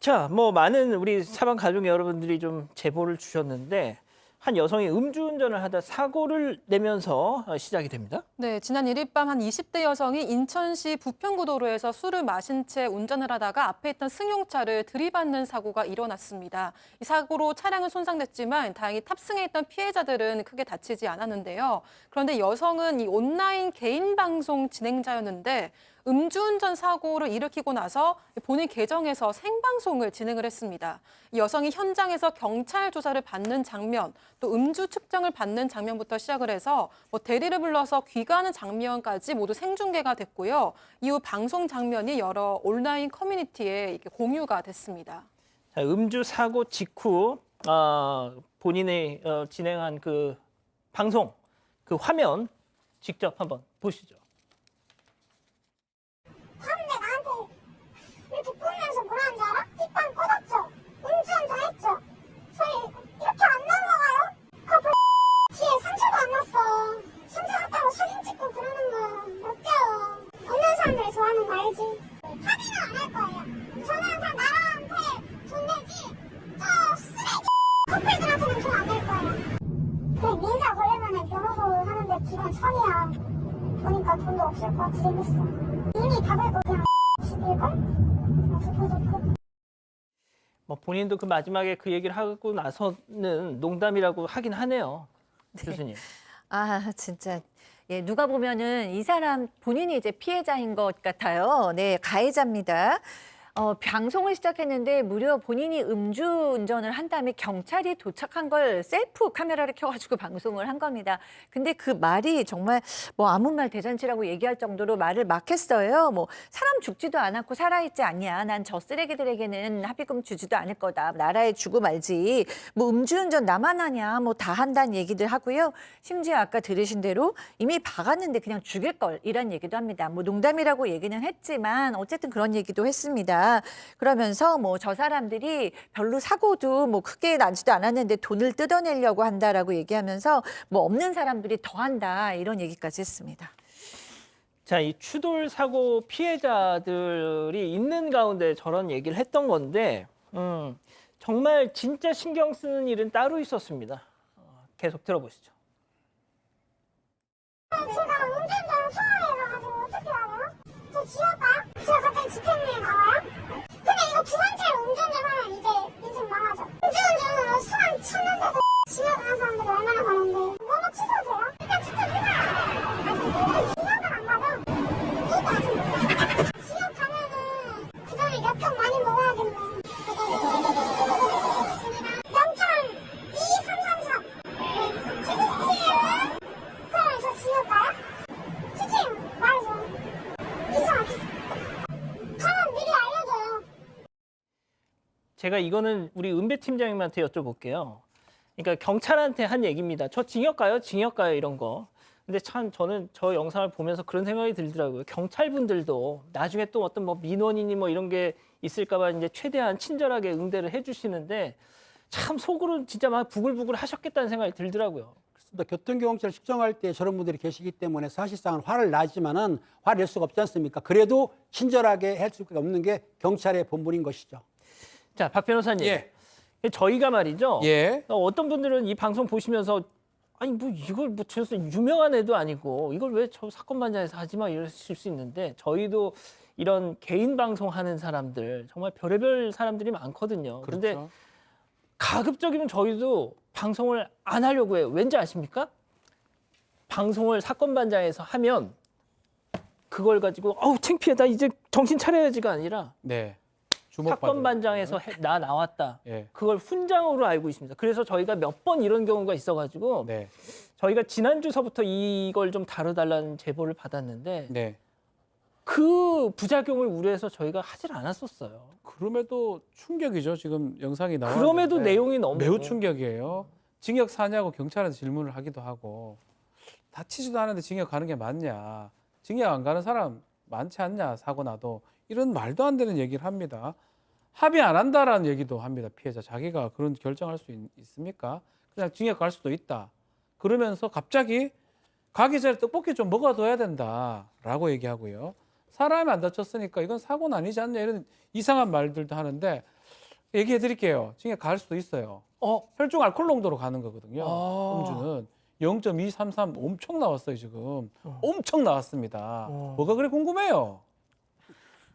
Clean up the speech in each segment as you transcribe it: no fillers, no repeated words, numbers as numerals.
자, 뭐 많은 우리 사방 가족 여러분들이 좀 제보를 주셨는데 한 여성이 음주운전을 하다 사고를 내면서 시작이 됩니다. 네, 지난 1일 밤 한 20대 여성이 인천시 부평구도로에서 술을 마신 채 운전을 하다가 앞에 있던 승용차를 들이받는 사고가 일어났습니다. 이 사고로 차량은 손상됐지만 다행히 탑승해 있던 피해자들은 크게 다치지 않았는데요. 그런데 여성은 이 온라인 개인 방송 진행자였는데 음주운전 사고를 일으키고 나서 본인 계정에서 생방송을 진행을 했습니다. 이 여성이 현장에서 경찰 조사를 받는 장면, 또 음주 측정을 받는 장면부터 시작을 해서 대리를 불러서 귀가하는 장면까지 모두 생중계가 됐고요. 이후 방송 장면이 여러 온라인 커뮤니티에 이렇게 공유가 됐습니다. 자, 음주 사고 직후 본인이 진행한 그 방송, 그 화면 직접 한번 보시죠. 봤는데 나한테 이렇게 보면서 뭐라는 줄 알아? 뒷방 꽂았죠? 음주운전 했죠? 저희 이렇게 안 넘어가요? 그 뒤에 상처도 안 났어. 상처 났다고 사진 찍고 그러는 거 어때요? 없는 사람들이 좋아하는 거 알지? 합의는 안 할 거예요. 저는 그냥 나라한테 돈 내지 저 쓰레기 커플들한테는 돈 안 낼 거예요. 그 민사 걸리면 변호사 하는데 기간 천이야. 보니까 돈도 없을 것 같아. 재밌어. 이미 답을 그냥 죽일걸? 뭐 본인도 그 마지막에 그 얘기를 하고 나서는 농담이라고 하긴 하네요. 교수님. 아, 진짜. 예, 누가 보면은 이 사람 본인이 이제 피해자인 것 같아요. 네, 가해자입니다. 방송을 시작했는데 무려 본인이 음주운전을 한 다음에 경찰이 도착한 걸 셀프 카메라를 켜가지고 방송을 한 겁니다. 근데 그 말이 정말 뭐 아무 말 대잔치라고 얘기할 정도로 말을 막 했어요. 뭐 사람 죽지도 않았고 살아있지 않냐. 난 저 쓰레기들에게는 합의금 주지도 않을 거다. 나라에 주고 말지. 뭐 음주운전 나만 하냐. 뭐 다 한다는 얘기들 하고요. 심지어 아까 들으신 대로 이미 박았는데 그냥 죽일 걸 이런 얘기도 합니다. 뭐 농담이라고 얘기는 했지만 어쨌든 그런 얘기도 했습니다. 그러면서 뭐 저 사람들이 별로 사고도 뭐 크게 나지도 않았는데 돈을 뜯어내려고 한다라고 얘기하면서 뭐 없는 사람들이 더 한다 이런 얘기까지 했습니다. 자, 이 추돌 사고 피해자들이 있는 가운데 저런 얘기를 했던 건데 정말 진짜 신경 쓰는 일은 따로 있었습니다. 계속 들어보시죠. 제가 운전자랑 통화해가지고 어떻게 알아요? 저 지웠다? 제가 갑자기 집행유예 나와요? 근데 이거 두 번째로 운전자하면 이제 인생 망하죠. 음주운전으로 수강 쳤는데도 지나가는 사람들이 얼마나 많은데 뭐뭐 취소돼요? 일단 진짜 누가 지역을 안 가죠? 이거 아직 몰라요. 지역 가면은 그 전에 몇 평 많이 먹어야겠네. 명천 2333 취소시에요? 그럼 저 지역 가요? 수치요 말해줘. 비싸 가면 미리 알려줘요. 제가 이거는 우리 은배 팀장님한테 여쭤볼게요. 그러니까 경찰한테 한 얘기입니다. 저 징역 가요? 징역 가요? 이런 거. 근데 참 저는 저 영상을 보면서 그런 생각이 들더라고요. 경찰분들도 나중에 또 어떤 뭐 민원이니 뭐 이런 게 있을까 봐 이제 최대한 친절하게 응대를 해주시는데 참 속으로 진짜 막 부글부글 하셨겠다는 생각이 들더라고요. 교통경찰을 측정할 때 저런 분들이 계시기 때문에 사실상은 화를 나지만은 화를 낼 수가 없지 않습니까? 그래도 친절하게 할 수밖에 없는 게 경찰의 본분인 것이죠. 자, 박 변호사님. 예. 저희가 말이죠. 예. 어떤 분들은 이 방송 보시면서 아니 뭐 이걸 뭐 저 유명한 애도 아니고 이걸 왜 저 사건 반장에서 하지 마 이러실 수 있는데 저희도 이런 개인 방송 하는 사람들 정말 별의별 사람들이 많거든요. 그런데 그렇죠. 가급적이면 저희도 방송을 안 하려고 해요. 왠지 아십니까? 방송을 사건 반장에서 하면 그걸 가지고 어우 창피해 나 이제 정신 차려야지가 아니라 네. 사건 반장에서 나 나왔다. 예. 그걸 훈장으로 알고 있습니다. 그래서 저희가 몇 번 이런 경우가 있어가지고 네. 저희가 지난주서부터 이걸 좀 다뤄달라는 제보를 받았는데 네. 그 부작용을 우려해서 저희가 하질 않았었어요. 그럼에도 충격이죠. 지금 영상이 나와. 그럼에도 내용이 너무 매우 충격이에요. 징역 사냐고 경찰한테 질문을 하기도 하고 다치지도 않았는데 징역 가는 게 맞냐. 징역 안 가는 사람 많지 않냐. 사고 나도. 이런 말도 안 되는 얘기를 합니다. 합의 안 한다라는 얘기도 합니다. 피해자 자기가 그런 결정할 수 있습니까? 그냥 징역 갈 수도 있다. 그러면서 갑자기 가기 전에 떡볶이 좀 먹어둬야 된다라고 얘기하고요. 사람이 안 다쳤으니까 이건 사고는 아니지 않냐 이런 이상한 말들도 하는데 얘기해 드릴게요. 징역 갈 수도 있어요. 혈중 알코올 농도로 가는 거거든요. 음주는 0.233 엄청 나왔어요, 지금. 엄청 나왔습니다. 뭐가 그래 궁금해요?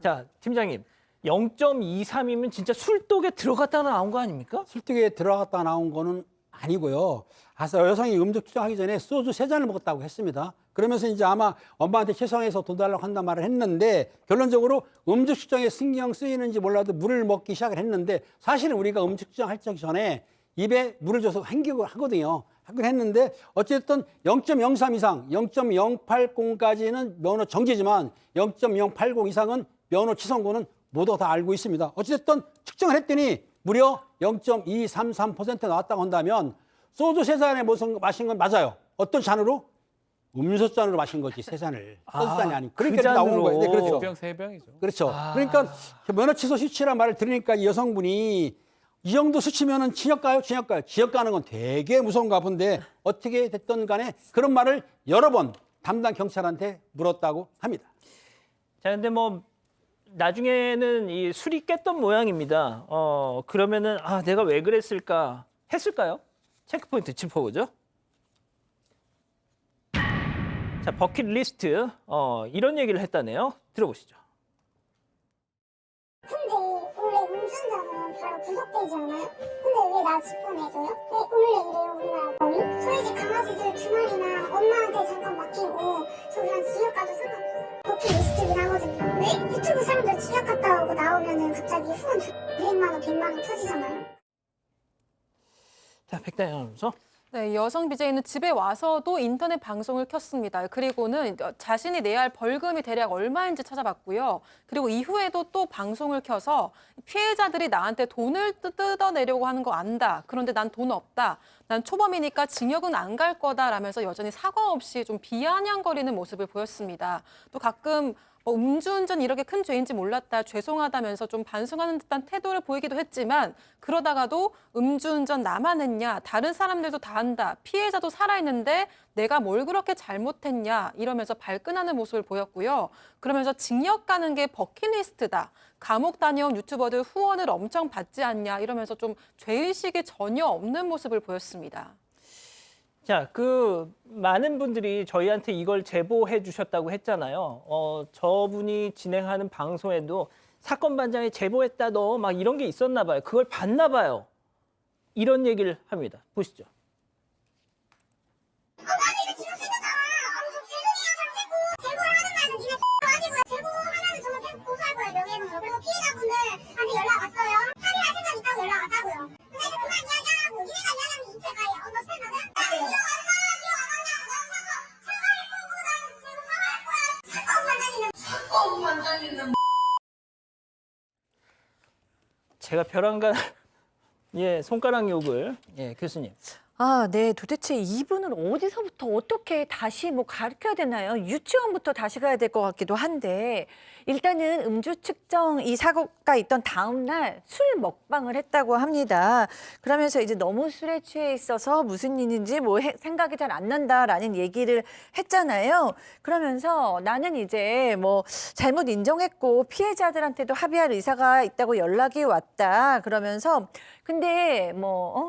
자, 팀장님. 0.23이면 진짜 술독에 들어갔다 나온 거 아닙니까? 술독에 들어갔다 나온 거는 아니고요. 아서 여성이 음주 측정하기 전에 소주 3잔을 먹었다고 했습니다. 그러면서 이제 아마 엄마한테 최소한에서 돈 달라고 한단 말을 했는데 결론적으로 음주 측정에 신경 쓰이는지 몰라도 물을 먹기 시작을 했는데 사실은 우리가 음주 측정할 전에 입에 물을 줘서 헹기고 하거든요. 하긴 했는데 어쨌든 0.03 이상, 0.080까지는 면허 정지지만 0.080 이상은 면허 취소권은 모두 다 알고 있습니다. 어쨌든 측정을 했더니 무려 0.233% 나왔다고 한다면 소주 3잔에 마신 건 맞아요. 어떤 잔으로? 음료수 잔으로 마신 거지, 3잔을. 소주 잔이 아니고. 그러니까 그 나온 잔으로. 거예요. 네, 그렇죠. 2병, 3병이죠. 그렇죠. 그러니까 면허 취소 수치란 말을 들으니까 이 여성분이 이 정도 수치면은 징역 가요? 징역 가요? 징역 가는 건 되게 무서운가 본데 어떻게 됐든 간에 그런 말을 여러 번 담당 경찰한테 물었다고 합니다. 자, 근데 뭐 나중에는 이 술이 깼던 모양입니다. 그러면은 내가 왜 그랬을까 했을까요? 체크포인트 짚어보죠. 자, 버킷리스트 이런 얘기를 했다네요. 들어보시죠. 근데 원래 운전자는 바로 구속되지 않아요? 근데 왜 나 집 보내줘요? 왜 원래 이래요 우리나라 법이? 저희 집 강아지들 2마리나 엄마한테 잠깐 맡기고 저 그냥 지역 가도 상관없어요. 버킷리스트긴 하거든요. 왜 유튜브 사람들 지역 갔다 오고 나오면은 갑자기 후원 100만 원, 100만 원 터지잖아요. 자, 백다영 아나운서. 네, 여성 BJ는 집에 와서도 인터넷 방송을 켰습니다. 그리고는 자신이 내야 할 벌금이 대략 얼마인지 찾아봤고요. 그리고 이후에도 또 방송을 켜서 피해자들이 나한테 돈을 뜯어내려고 하는 거 안다. 그런데 난 돈 없다. 난 초범이니까 징역은 안 갈 거다라면서 여전히 사과 없이 좀 비아냥거리는 모습을 보였습니다. 또 가끔 음주운전 이렇게 큰 죄인지 몰랐다, 죄송하다면서 좀 반성하는 듯한 태도를 보이기도 했지만 그러다가도 음주운전 나만 했냐, 다른 사람들도 다 한다, 피해자도 살아있는데 내가 뭘 그렇게 잘못했냐 이러면서 발끈하는 모습을 보였고요. 그러면서 징역 가는 게 버킷리스트다, 감옥 다녀온 유튜버들 후원을 엄청 받지 않냐 이러면서 좀 죄의식이 전혀 없는 모습을 보였습니다. 자, 많은 분들이 저희한테 이걸 제보해 주셨다고 했잖아요. 저분이 진행하는 방송에도 사건 반장에 제보했다 너 막 이런 게 있었나 봐요. 그걸 봤나 봐요. 이런 얘기를 합니다. 보시죠. 나는 이거 지금 생겼잖아. 무슨 대중이야 잘못했고 제보를 하는 말은 니네 가지고요. 제보하면은 저는 고소할 거예요, 명예훼손으로. 그리고 피해자분들한테 연락 왔어요. 합의할 생각 있다고 연락 왔다고요. 근데 이제 그만 이야기하고 니네가 이야기하면 이체가요. 언더스탠드는? 나는 기억 안 나. 기억 안 나냐고. 나 사과할 거고 나는 제보 사과할 거야. 사건 반장이는 제가 벼랑간 손가락 욕을 교수님. 네. 도대체 이분은 어디서부터 어떻게 다시 가르쳐야 되나요? 유치원부터 다시 가야 될 것 같기도 한데 일단은 음주 측정 이 사고가 있던 다음 날 술 먹방을 했다고 합니다. 그러면서 이제 너무 술에 취해 있어서 무슨 일인지 생각이 잘 안 난다라는 얘기를 했잖아요. 그러면서 나는 이제 잘못 인정했고 피해자들한테도 합의할 의사가 있다고 연락이 왔다. 그러면서 근데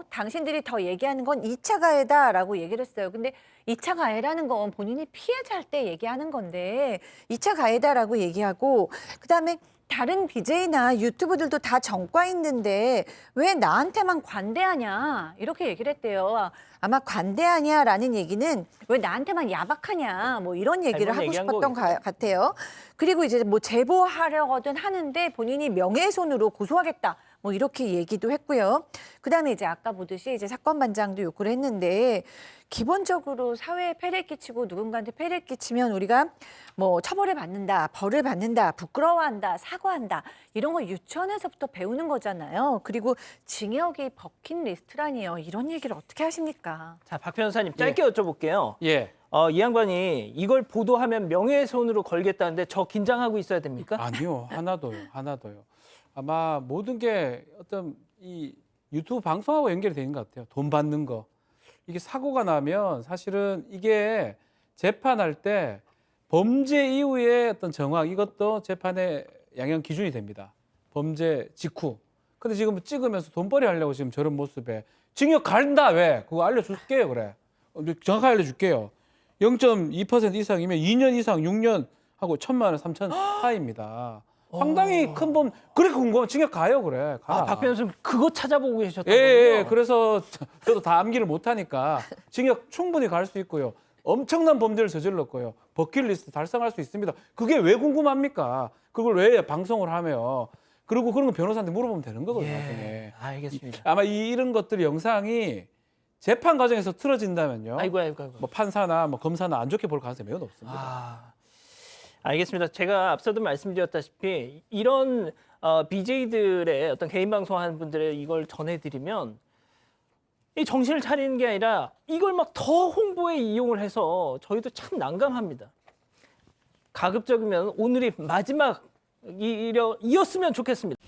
당신들이 더 얘기하는 건 2차 가해다라고 얘기를 했어요. 근데 2차 가해라는 건 본인이 피해자일 때 얘기하는 건데 2차 가해다라고 얘기하고 그다음에 다른 BJ나 유튜브들도 다 전과 있는데 왜 나한테만 관대하냐 이렇게 얘기를 했대요. 아마 관대하냐라는 얘기는 왜 나한테만 야박하냐 이런 얘기를 하고 싶었던 것 같아요. 그리고 이제 제보하려거든 하는데 본인이 명예훼손으로 고소하겠다. 이렇게 얘기도 했고요. 그다음에 이제 아까 보듯이 이제 사건 반장도 요구를 했는데 기본적으로 사회에 폐를 끼치고 누군가한테 폐를 끼치면 우리가 처벌을 받는다, 벌을 받는다, 부끄러워한다, 사과한다 이런 거 유치원에서부터 배우는 거잖아요. 그리고 징역이 버킷리스트라니요. 이런 얘기를 어떻게 하십니까? 자, 박 변호사님 짧게 여쭤볼게요. 예. 이 양반이 이걸 보도하면 명예훼손으로 걸겠다는데 저 긴장하고 있어야 됩니까? 아니요. 하나도요. 아마 모든 게 어떤 이 유튜브 방송하고 연결이 되는 것 같아요. 돈 받는 거. 이게 사고가 나면 사실은 이게 재판할 때 범죄 이후의 어떤 정황 이것도 재판의 양형 기준이 됩니다. 범죄 직후. 근데 지금 찍으면서 돈벌이 하려고 지금 저런 모습에 징역 간다 왜? 그거 알려줄게요 그래. 정확하게 알려줄게요. 0.2% 이상이면 2년 이상 6년 하고 1,000만 원, 3천 하입니다. 상당히 큰 범. 그래 궁금하면 징역 가요 그래. 가. 아, 박 변호사님 그거 찾아보고 계셨던 예, 거군요. 그래서 저도 다 암기를 못하니까 징역 충분히 갈 수 있고요. 엄청난 범죄를 저질렀고요. 버킷리스트 달성할 수 있습니다. 그게 왜 궁금합니까? 그걸 왜 방송을 하며. 그리고 그런 거 변호사한테 물어보면 되는 거거든요. 나중에. 예, 알겠습니다. 아마 이런 것들이 영상이 재판 과정에서 틀어진다면요. 아이고. 뭐 판사나 뭐 검사나 안 좋게 볼 가능성이 매우 높습니다. 아, 알겠습니다. 제가 앞서도 말씀드렸다시피 이런 BJ들의 어떤 개인 방송하는 분들의 이걸 전해드리면 이 정신을 차리는 게 아니라 이걸 막 더 홍보에 이용을 해서 저희도 참 난감합니다. 가급적이면 오늘이 마지막이었으면 좋겠습니다.